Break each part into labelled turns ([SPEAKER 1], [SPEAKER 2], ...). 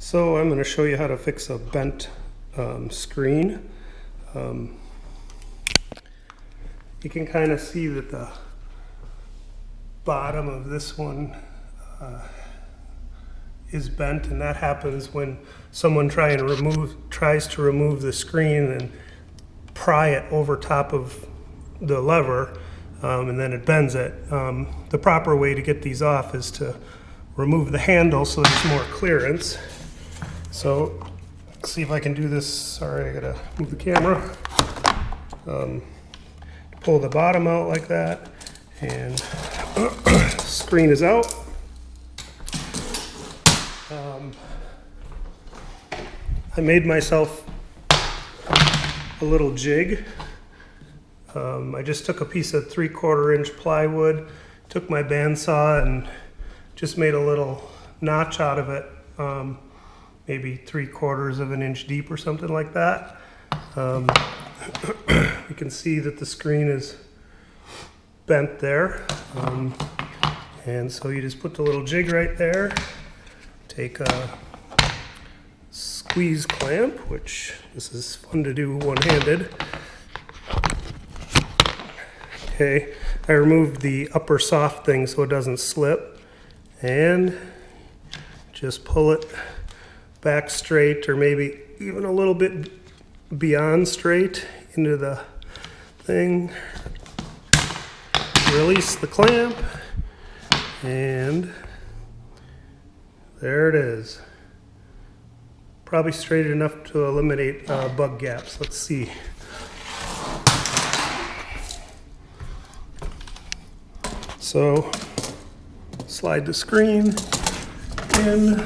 [SPEAKER 1] So I'm going to show you how to fix a bent screen. You can kind of see that the bottom of this one is bent, and that happens when someone tries to remove the screen and pry it over top of the lever, and then it bends it. The proper way to get these off is to remove the handle so there's more clearance. So let's see if I can do this. Sorry, I gotta move the camera. Pull the bottom out like that, and screen is out. I made myself a little jig. I just took a piece of 3/4 inch plywood, took my bandsaw and just made a little notch out of it, maybe 3/4 of an inch deep or something like that. You can see that the screen is bent there, and so you just put the little jig right there, take a squeeze clamp, which this is fun to do one-handed. Okay, I removed the upper soft thing so it doesn't slip, and just pull it back straight, or maybe even a little bit beyond straight into the thing. Release the clamp, and there it is. Probably straight enough to eliminate bug gaps. Let's see. So slide the screen in,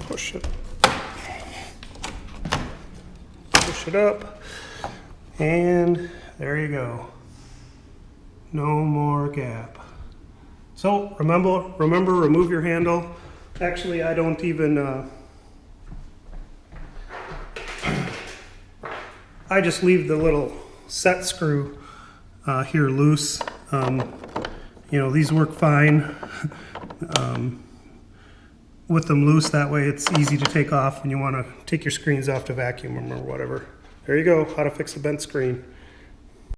[SPEAKER 1] push it up, and there you go. No more gap. So remember, remove your handle. Actually, I don't even, I just leave the little set screw here loose. You know, these work fine with them loose. That way it's easy to take off when you want to take your screens off to vacuum them or whatever. There you go, how to fix a bent screen.